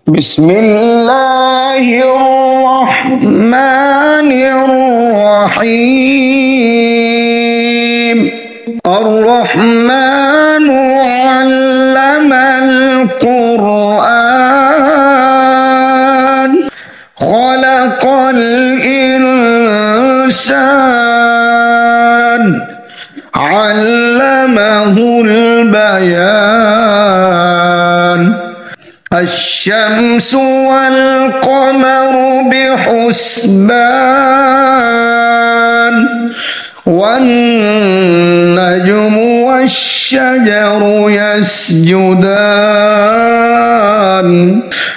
بسم الله الرحمن الرحيم. الرحمن علم القرآن خلق الإنسان علمه البيان. الشمس والقمر بحسبان والنجم والشجر يسجدان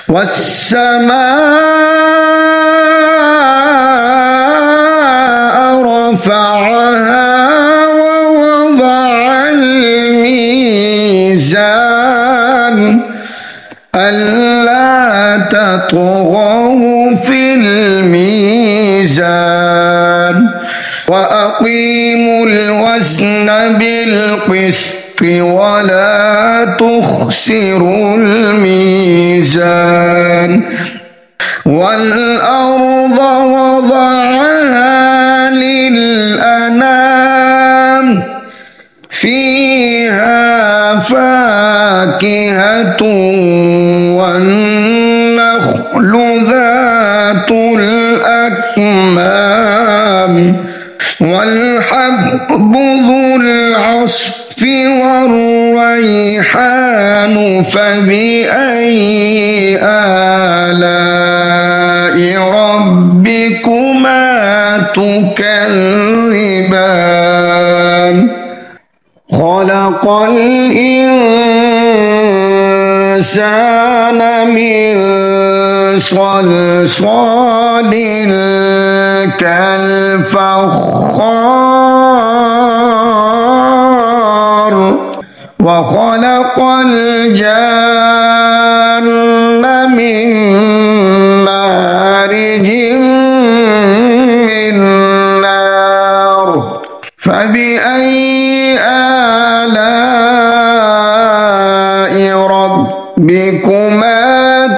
والسماء رفعها ووضع الميزان ألا تطغوا في الميزان وأقيموا الوزن بالقسط ولا تخسروا الميزان. والأرض وضعها للأنام فيها فاكهة والنخل ذات الأكمام والحب ذو العصف والريحان فبأي آلاء ربكما تكذبان. خلق الإنسان من صلصال كالفخار وخلق الجن من مارج من نار فبأي آلاء ربكما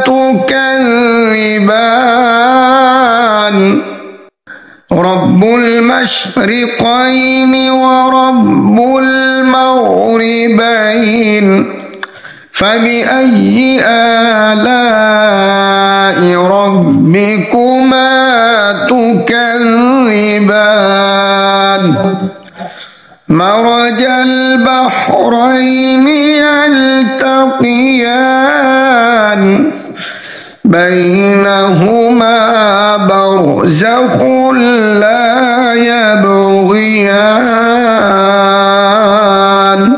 تكذبان. رب المشرقين ورب المغربين فبأي آلاء ربكما تكذبان. مرج البحرين يلتقيان بينهما برزخ لا يبغيان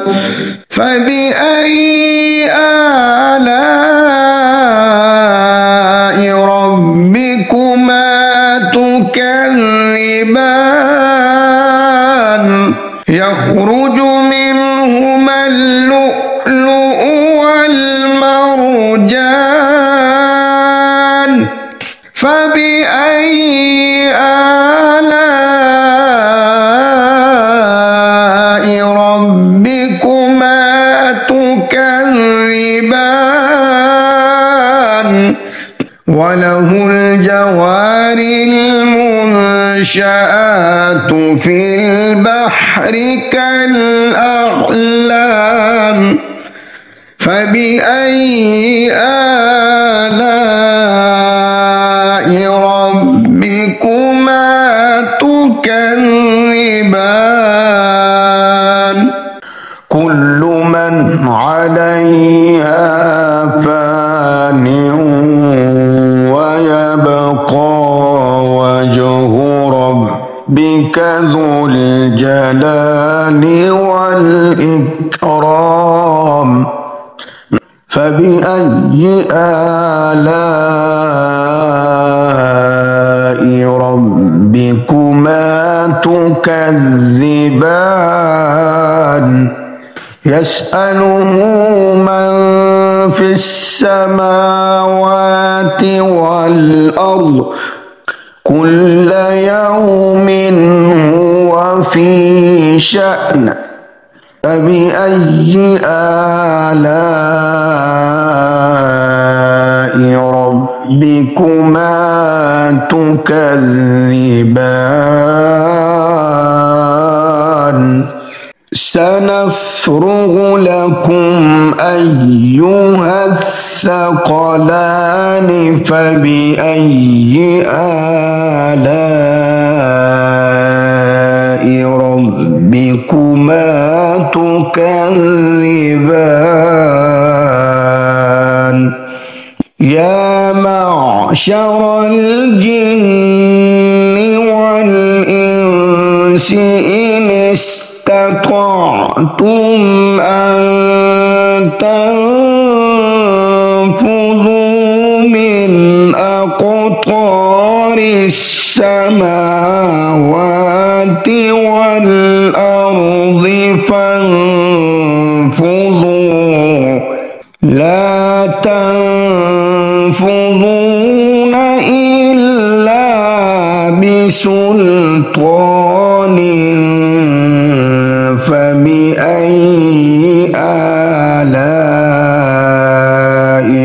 فبأي آلاء ربكما تكذبان. يخرج منهما اللؤلؤ والمرجان فبأي آلاء ربكما تكذبان. وله الجوار المنشآت في البحر كالأعلام فبأي آلاء ربكما تكذبان. كل من عليها فان ويبقى وجه ربك ذو الجلال والإكرام فبأي آلاء ربكما تكذبان. يسأله من في السماوات والأرض كل يوم هو في شأن فبأي آلاء ربكما تكذبان سنفرغ لكم أيها الثقلان فبأي آلاء ربكما تكذبان يا معشر الجن والإنس إن استطعتم أن تنفذوا من أقطار السماوات والأرض فانفذوا لا تنفذون إلا بسلطان فبأي آلاء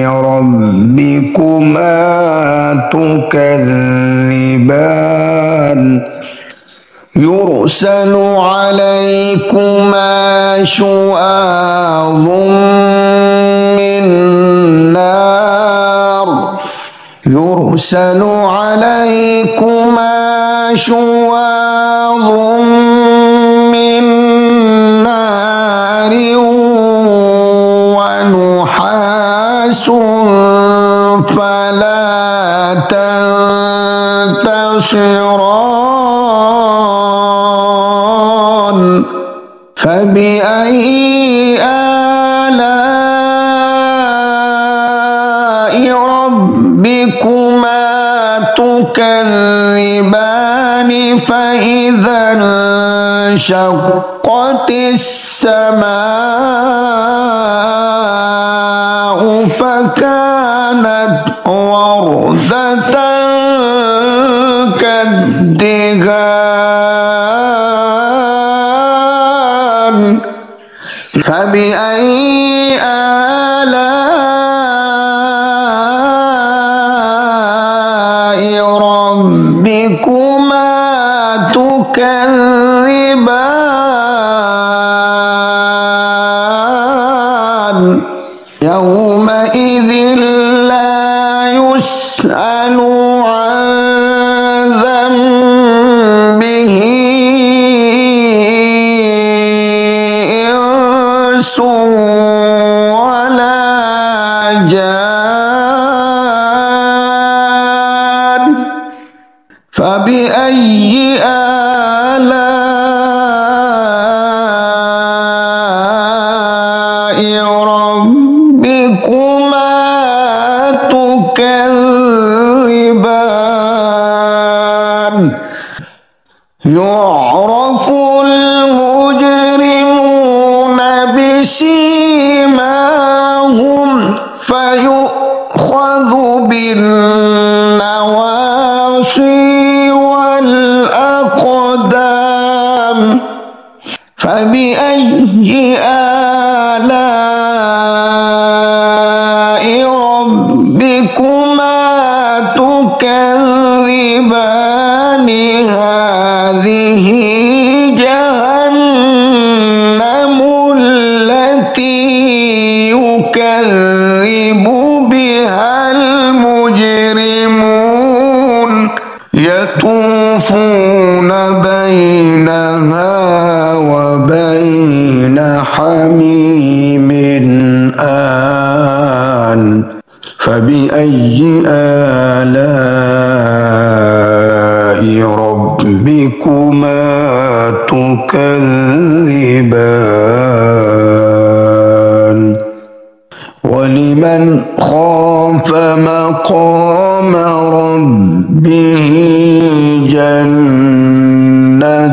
ربكما تكذبان يرسل عليكما شواظ من نار يرسل عليكما شواظ من نار ونحاس فلا تنتصران فبأي آلاء ربكما تكذبان فإذا انشقت السماء فكانت وردة كالدهان فبأي آلاء ربكما تكذبان يومئذ لا يسأل عن ذنبه إنس ولا جان فبأي آلاء ربكما تكذبان يعرف المجرمون بسيماهم فيؤخذ بالنواصي والأقدام فبأي آلاء ربكما تكذبان هذه جهنم التي يكذب بها المجرمون يطوفون بينها وبين حميم آن فبأي آلاء ربكما تكذبان ولمن خاف مقام ربه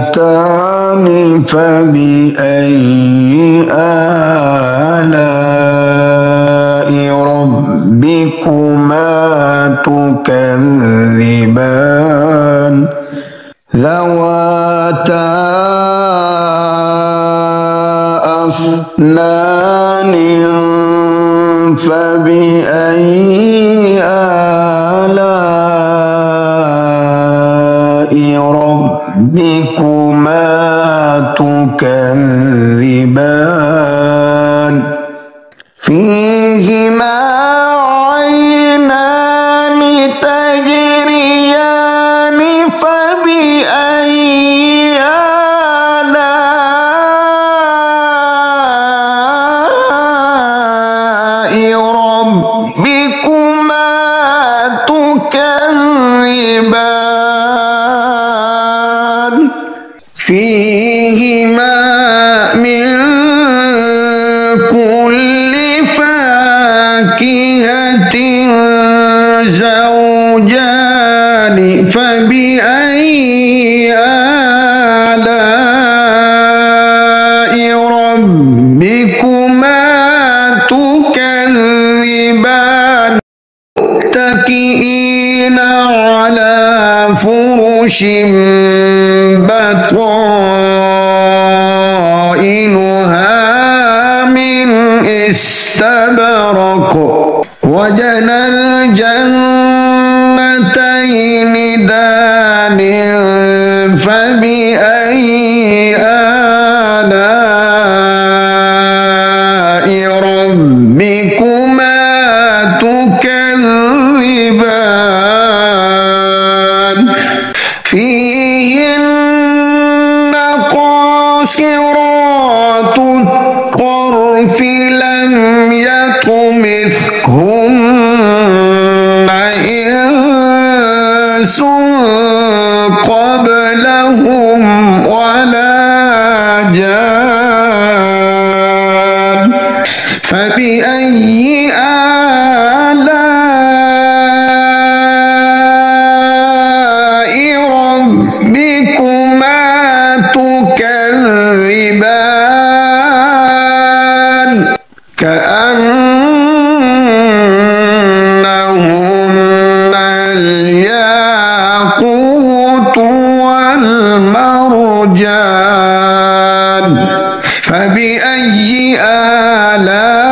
جنتان فبأي آلاء ربكما تكذبان ذواتا أفنان فبأي تكذبان فيهما عينان تجريان فبأي آلاء ربكما تكذبان فيهما من كل فاكهة زوجان فبأي آلاء ربكما تكذبان متكئين على فرش بطائنها من استبرق وجنى الجنتين دان فبأي آلاء ربكما تكذبان فيهن قاصرات الطرف لم يطمثهن إنس قبلهم ولا جان فبأي آلاء ربكما تكذبان كأنهن الياقوت والمرجان فبأي آلاء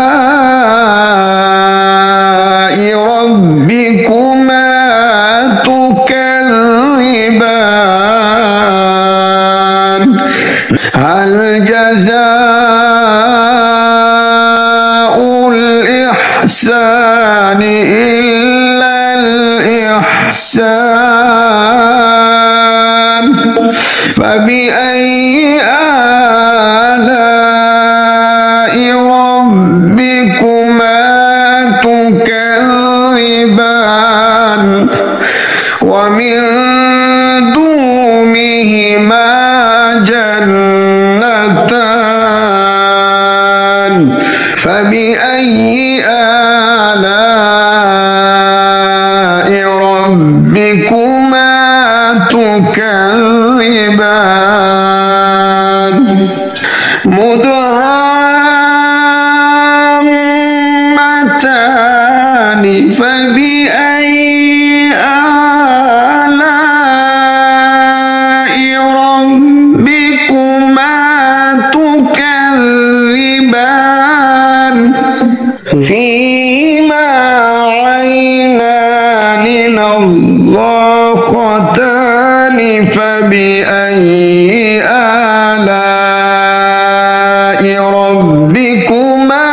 ربكما تكذبان هل جزاء الإحسان إلا الإحسان فبأي آلاء ربكما تكذبان ومن دونهما جنتان فبأي آلاء ربكما تكذبان مدهامتان فبأي آلاء ربكما تكذبان فيهما عينان نضاختان فبأي آلاء ربكما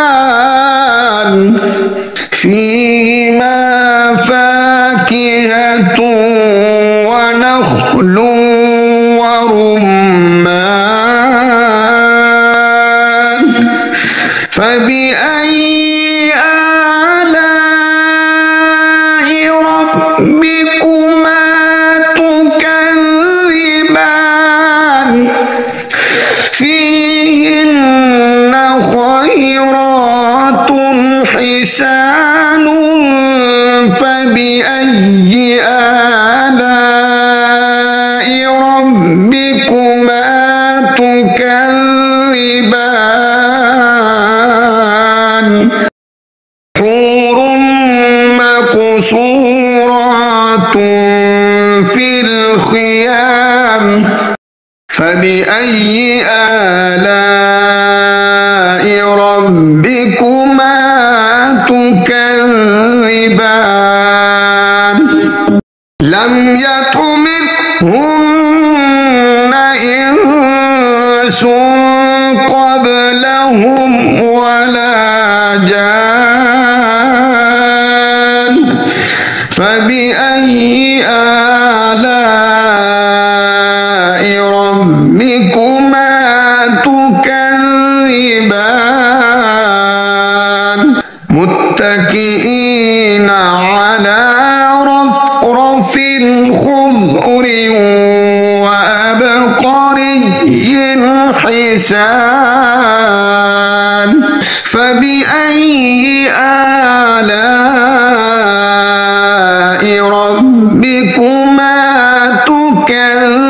تكذبان فيهما فاكهة ونخل ورمان فبأي آلاء ربكما تكذبان فيهن خيرات حسان فبأي آلاء ربكما تكذبان حور مقصورات في الخيام فبأي آلاء ربكما تكذبان لم يطمثهن لهم ولا جان فبأي آلاء ربكما تكذبان متكئين على رفرف خضر وأبقري حسان فبأي آلاء ربكما تكذبان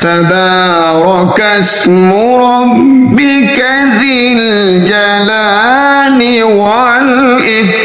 تبارك اسم ربك ذي الجلال والإكرام